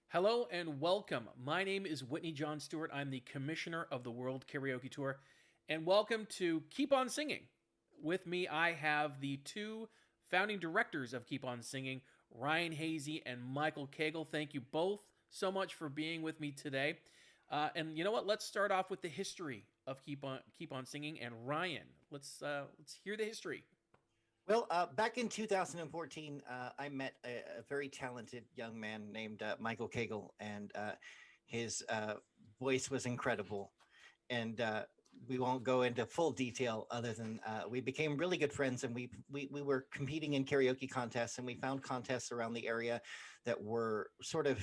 Hello and welcome. My name is Whitney John Stewart. I'm the commissioner of the World Karaoke Tour. And welcome to Keep On Singing. With me, I have the two founding directors of Keep On Singing, Ryan Hazy and Michael Cagle. Thank you both so much for being with me today. And you know what? Let's start off with the history of Keep On Singing. And Ryan, let's hear the history. Well, back in 2014, I met a very talented young man named Michael Cagle, and his voice was incredible. And we won't go into full detail other than we became really good friends, and we were competing in karaoke contests, and we found contests around the area that were sort of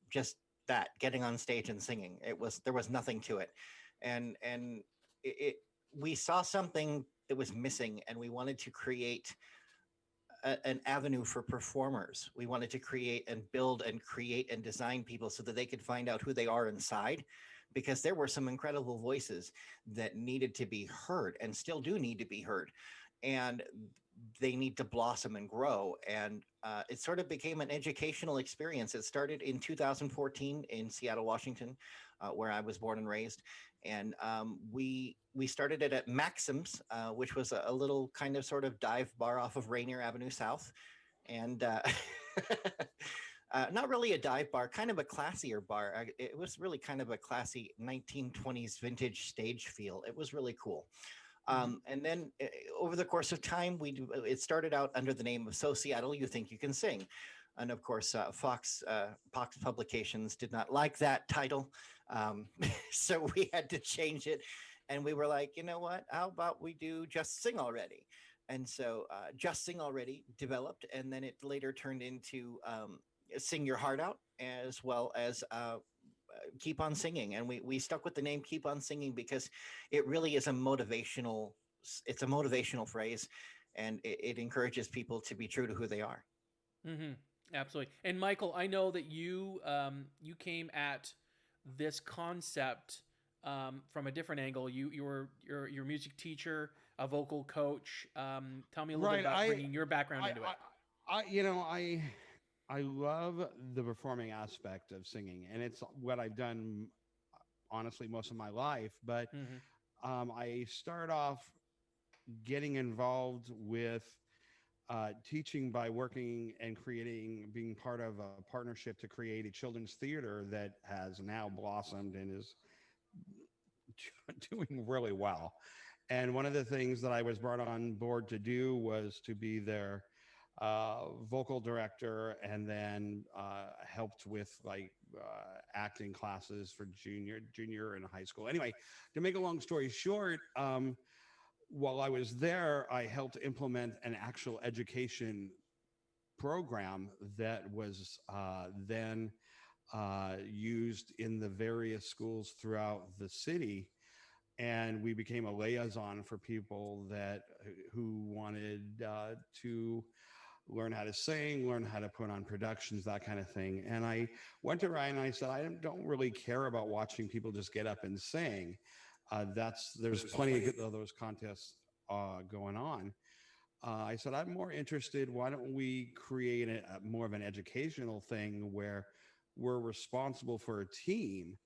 just that, getting on stage and singing. There was nothing to it, and it we saw something that was missing, and we wanted to create an avenue for performers. We wanted to create and build and create and design people so that they could find out who they are inside, because there were some incredible voices that needed to be heard and still do need to be heard. And they need to blossom and grow. And it sort of became an educational experience. It started in 2014 in Seattle, Washington, where I was born and raised. And we started it at Maxim's, which was a little kind of sort of dive bar off of Rainier Avenue South, and not really a dive bar, kind of a classier bar. It was really kind of a classy 1920s vintage stage feel. It was really cool. Mm-hmm. And then over the course of time, it started out under the name of So Seattle, You Think You Can Sing. And of course, Fox Publications did not like that title. So we had to change it. And we were like, you know what? How about we do Just Sing Already? And so Just Sing Already developed. And then it later turned into Sing Your Heart Out, as well as Keep On Singing. And we stuck with the name Keep On Singing because it really is it's a motivational phrase, and it encourages people to be true to who they are. Mm-hmm. Absolutely. And Michael, I know that you came at this concept from a different angle. You're a music teacher, a vocal coach. Tell me a little bit Right. about bringing your background I, into it. I, I love the performing aspect of singing, and it's what I've done honestly most of my life. But Mm-hmm. I start off getting involved with teaching by working and being part of a partnership to create a children's theater that has now blossomed and is doing really well. And one of the things that I was brought on board to do was to be their vocal director, and then helped with acting classes for junior and high school. Anyway, to make a long story short, while I was there, I helped implement an actual education program that was then used in the various schools throughout the city, and we became a liaison for people that who wanted to learn how to sing, learn how to put on productions, that kind of thing. And I went to Ryan and I said, I don't really care about watching people just get up and sing. There's plenty of those contests going on. I said, I'm more interested. Why don't we create more of an educational thing where we're responsible for a team,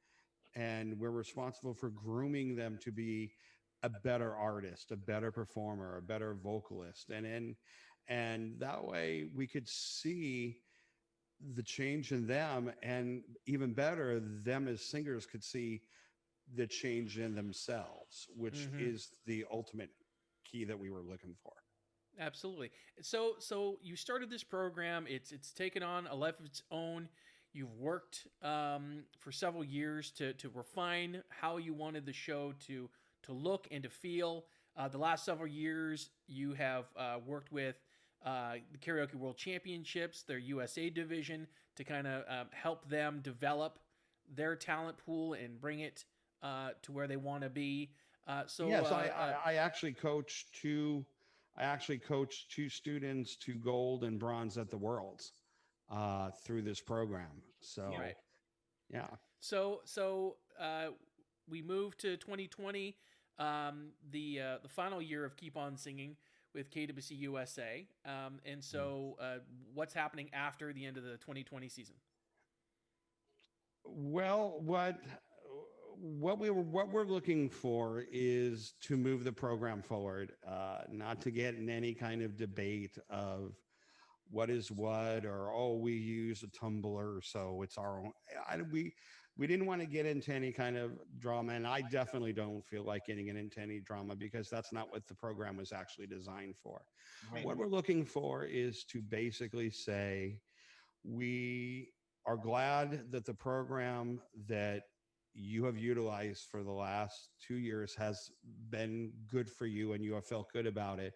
and we're responsible for grooming them to be a better artist, a better performer, a better vocalist, and that way we could see the change in them, and even better, them as singers could see the change in themselves, which Mm-hmm. is the ultimate key that we were looking for. Absolutely. So you started this program. It's taken on a life of its own. You've worked for several years to refine how you wanted the show to look and to feel. The last several years, you have worked with the Karaoke World Championships, their USA division, to kind of help them develop their talent pool and bring it to where they want to be. So Yes, I actually coached two. I actually coached two students to gold and bronze at the Worlds through this program. right. So yeah, So we moved to 2020, the final year of Keep On Singing with KWC USA. And so what's happening after the end of the 2020 season? Well, what we're looking for is to move the program forward, not to get in any kind of debate of what is what, or oh, we use a tumbler so it's our own. We didn't want to get into any kind of drama, and I definitely don't feel like getting into any drama because that's not what the program was actually designed for. Right. What we're looking for is to basically say we are glad that the program that you have utilized for the last 2 years has been good for you and you have felt good about it.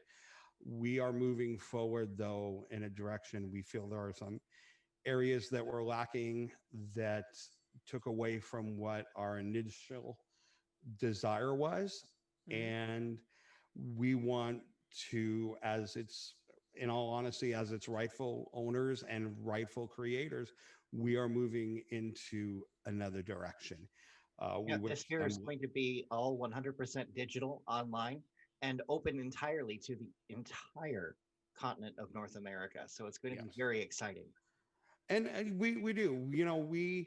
We are moving forward, though, in a direction we feel there are some areas that were lacking that took away from what our initial desire was. Mhm. And we want to, as it's, in all honesty, as its rightful owners and rightful creators, we are moving into another direction. We Yeah, wish this year is them, going to be all 100% digital online and open entirely to the entire continent of North America. So it's going to be yes. very exciting. And we do,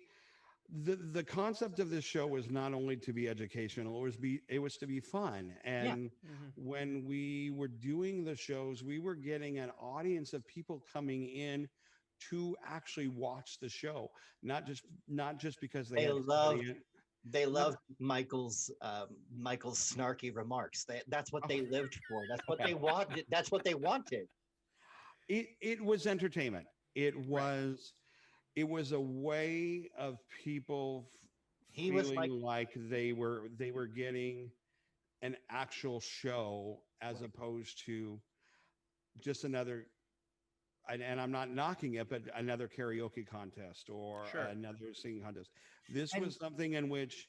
the concept of this show was not only to be educational, it was to be fun. Yeah. And Mhm. when we were doing the shows, we were getting an audience of people coming in to actually watch the show, not just because they They had somebody loved in. they Not, loved Michael's snarky remarks. That's what oh, they lived for. That's what they wanted. That's what they wanted. it was entertainment. It Right. was it was a way of people He was like, feeling like they were getting an actual show as right, opposed to just another, and I'm not knocking it, but another karaoke contest or Sure. another singing contest. This and was something in which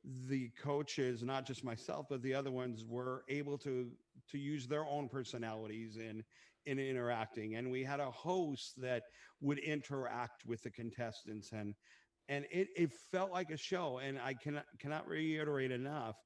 the coaches, not just myself, but the other ones, were able to use their own personalities in interacting. And we had a host that would interact with the contestants, and it felt like a show. And I cannot reiterate enough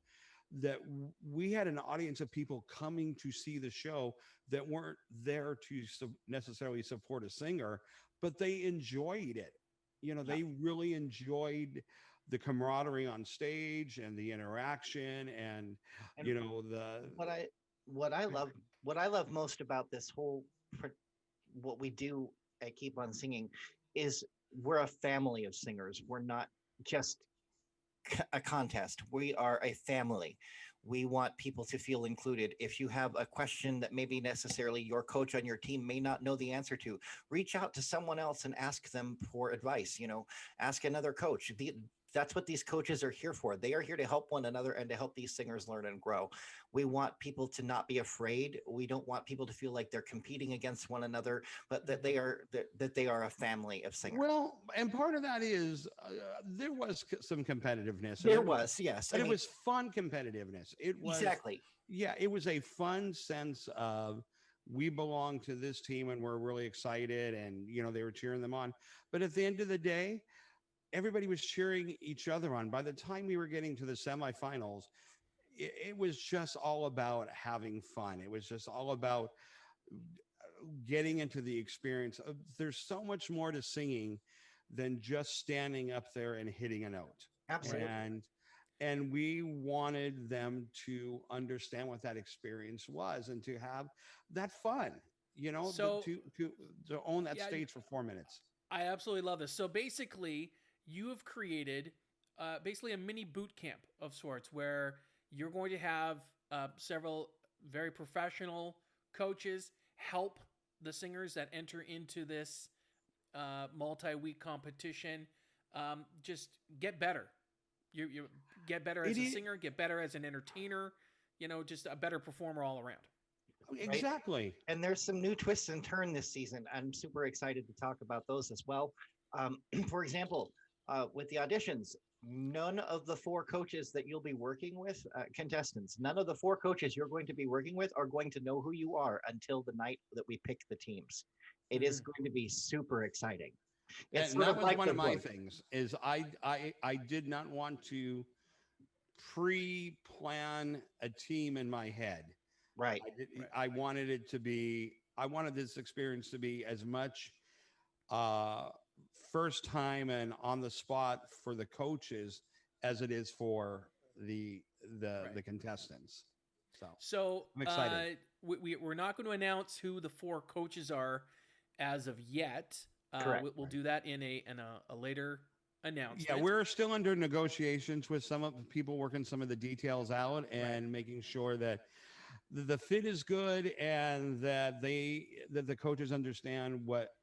that we had an audience of people coming to see the show that weren't there to necessarily support a singer, but they enjoyed it. yeah, They really enjoyed the camaraderie on stage and the interaction and and the what I what I love what I love most about this whole what we do at Keep on Singing is we're a family of singers. We're not just a contest. We are a family. We want people to feel included. If you have a question that maybe necessarily your coach on your team may not know the answer to, reach out to someone else and ask them for advice. Ask another coach. That's what these coaches are here for. They are here to help one another and to help these singers learn and grow. We want people to not be afraid. We don't want people to feel like they're competing against one another, but that they are a family of singers. well, and part of that is there was some competitiveness, and There was, yes. I but it mean, was fun competitiveness. It was, exactly. yeah, it was a fun sense of we belong to this team and we're really excited, and they were cheering them on. But at the end of the day, everybody was cheering each other on. By the time we were getting to the semifinals, it was just all about having fun. It was just all about getting into the experience. There's so much more to singing than just standing up there and hitting a note. Absolutely. And we wanted them to understand what that experience was and to have that fun, So, to own that yeah, stage for 4 minutes. I absolutely love this. So basically, you have created basically a mini boot camp of sorts where you're going to have several very professional coaches help the singers that enter into this multi-week competition just get better. You get better It as a is singer, get better as an entertainer. Just a better performer all around. Right. exactly. And there's some new twists and turns this season. I'm super excited to talk about those as well. For example, with the auditions, none of the four coaches that you'll be working with, contestants, none of the four coaches you're going to be working with are going to know who you are until the night that we pick the teams. It is Mm. going to be super exciting. It's And sort that of was like one The of my Voice, things is I did not want to pre-plan a team in my head. right? Right. I wanted this experience to be as much uh, first time and on the spot for the coaches as it is for the Right. contestants. So So I'm excited. we're not going to announce who the four coaches are as of yet. Correct. We'll do that in a later Yeah, announcement. we're still under negotiations with some of the people working some of the details out Right. and making sure that the fit is good and that the coaches understand what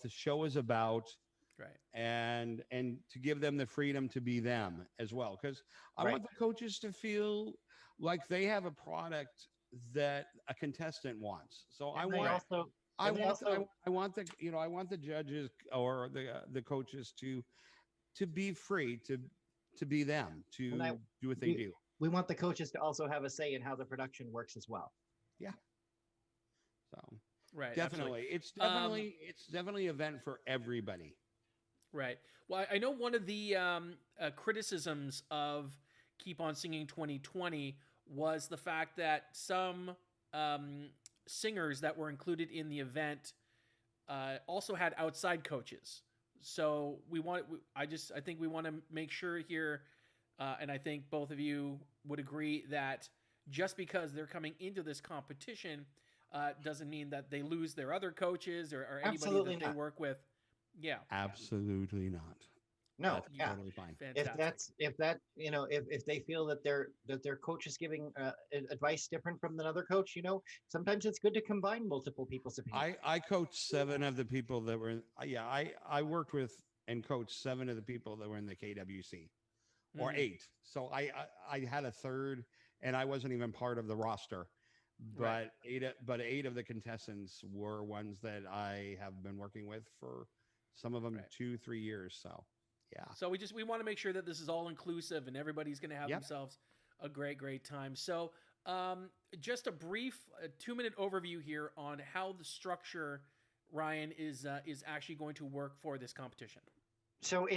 the show is about Right. and to give them the freedom to be them as well, because I Right. want the coaches to feel like they have a product that a contestant wants. So And they Right. also I and they want also I want the I want the judges or the coaches to be free to be them, and I to do what they we, do. we want the coaches to also have a say in how the production works as well. Yeah. So Right. Absolutely. definitely, Um, it's definitely an event for everybody. right. Well, I know one of the criticisms of Keep On Singing 2020 was the fact that some um, singers that were included in the event also had outside coaches. So I think we want to make sure here, and I think both of you would agree that just because they're coming into this competition doesn't mean that they lose their other coaches or anybody Absolutely that they not. work with. Yeah. Absolutely not. No, That's yeah. totally fine. Fantastic. If that if they feel that their coach is giving advice different from another coach, sometimes it's good to combine multiple people's opinions. I coached seven of the people that were in, yeah, I worked with and coached seven of the people that were in the KWC, or Mhm. eight. So I had a third and I wasn't even part of the roster, Right. but eight of the contestants were ones that I have been working with for some of them Right. 2-3 years. So yeah. So we want to make sure that this is all inclusive and everybody's going to have Yep. themselves a great time. So just a brief 2-minute overview here on how the structure, Ryan, is actually going to work for this competition. So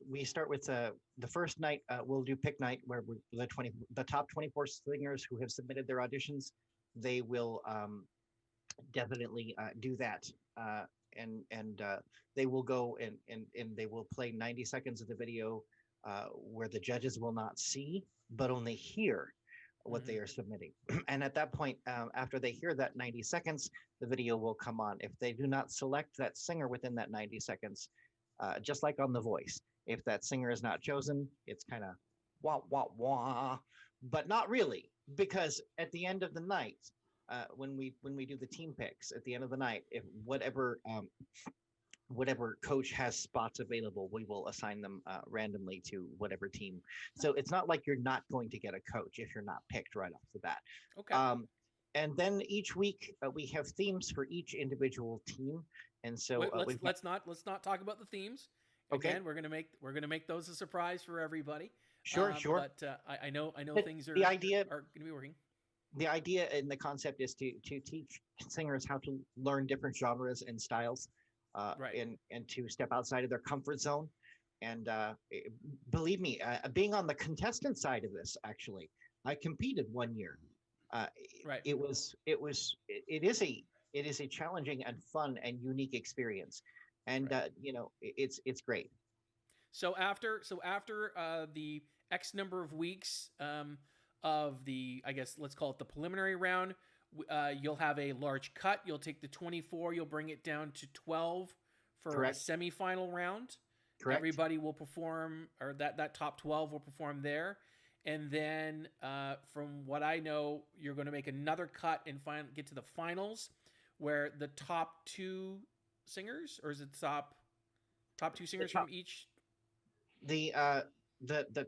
we start with the first night. We'll do pick night where the top 24 singers who have submitted their auditions. They will definitely do that. And they will go and they will play 90 seconds of the video where the judges will not see but only hear what Mhm. they are submitting. And at that point, after they hear that 90 seconds, the video will come on. If they do not select that singer within that 90 seconds, just like on The Voice, if that singer is not chosen, it's kind of wah, wah, wah, but not really, because at the end of the night, when we do the team picks at the end of the night, if whatever coach has spots available, we will assign them randomly to whatever team. So it's not like you're not going to get a coach if you're not picked right off the bat. Okay. And then each week we have themes for each individual team, and so Wait, we've got, let's not talk about the themes. okay, Again, we're gonna make those a surprise for everybody. sure. But I know But things the idea are going to be working. the idea and the concept is to teach singers how to learn different genres and styles, Right. and to step outside of their comfort zone. And believe me, being on the contestant side of this, actually, I competed one year. Uh, Right. it is a challenging and fun and unique experience, and Right. it's great. So after the X number of weeks of the, I guess let's call it the preliminary round, you'll have a large cut. You'll take the 24, you'll bring it down to 12 for Correct. a semifinal round. Correct. Everybody will perform, or that top 12 will perform there. And then, from what I know, you're going to make another cut and get to the finals, where the top two singers, or is it top two singers top- from each? The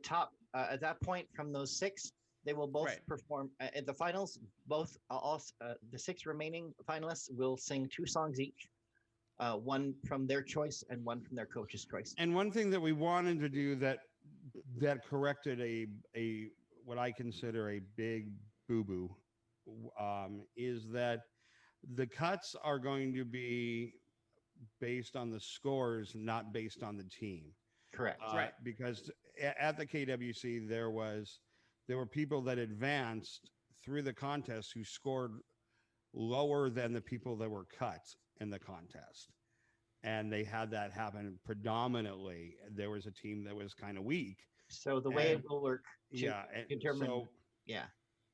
top at that point from those six, they will both Right. perform at the finals. Both all the six remaining finalists will sing two songs each, one from their choice and one from their coach's choice. And one thing that we wanted to do that corrected a what I consider a big boo boo, is that the cuts are going to be based on the scores, not based on the team. Correct. Right. Because at the KWC there were people that advanced through the contest who scored lower than the people that were cut in the contest. and they had that happen predominantly. There was a team that was kind of weak. So the way And- it will work to Yeah. And determine, yeah,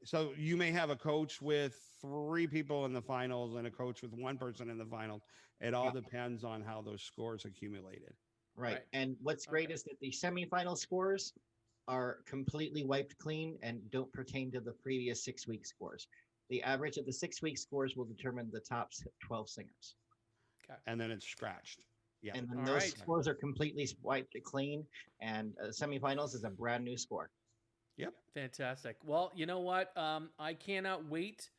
so you may have a coach with 3 people in the finals and a coach with 1 person in the finals. It all Yeah. depends on how those scores accumulated. right. Right. And what's great Okay. is that the semifinal scores are completely wiped clean and don't pertain to the previous 6-week scores. The average of the 6-week scores will determine the top 12 singers. And then it's scratched. Yeah. And then All those right. scores are completely wiped clean. And semifinals is a brand new score. Fantastic. Well, you know what? I cannot wait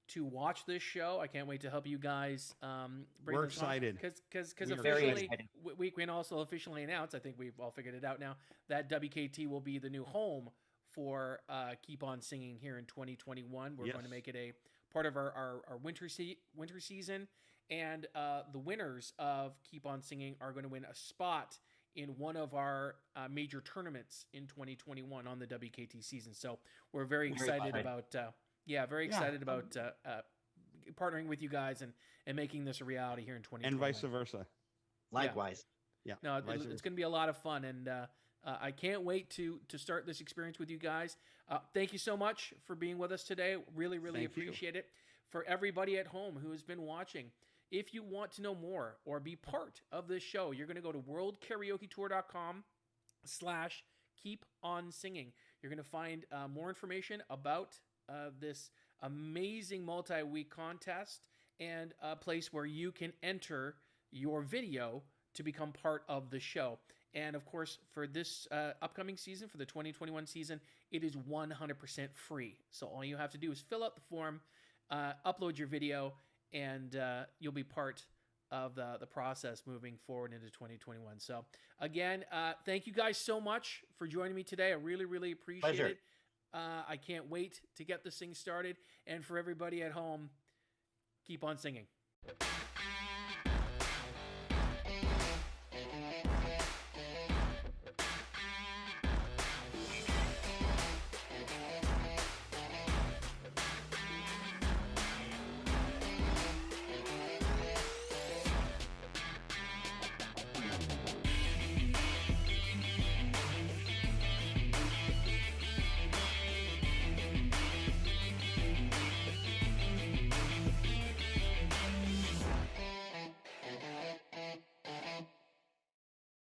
to watch this show. I can't wait to help you guys. Bring We're this on. excited. Because We are very officially, excited. we can also officially announce, I think we've all figured it out now, that WKT will be the new home for Keep On Singing here in 2021. We're going to Yes. make it a part of our winter season. And the winners of Keep On Singing are going to win a spot in one of our major tournaments in 2021 on the WKT season. So we're very excited about, very excited about partnering with you guys and making this a reality here in 2021. And vice versa. Likewise. Yeah. No, vice it's versa. going to be a lot of fun, and I can't wait to start this experience with you guys. Thank you so much for being with us today. Really, really Thank you. appreciate it. For everybody at home who has been watching, if you want to know more or be part of this show, you're going to go to worldkaraoketour.com/keeponsinging. You're going to find more information about this amazing multi-week contest and a place where you can enter your video to become part of the show. And of course, for this upcoming season, for the 2021 season, it is 100% free. So all you have to do is fill out the form, upload your video, and you'll be part of the process moving forward into 2021. So again, thank you guys so much for joining me today. I really, really appreciate Pleasure. it. I can't wait to get this thing started. And for everybody at home, keep on singing.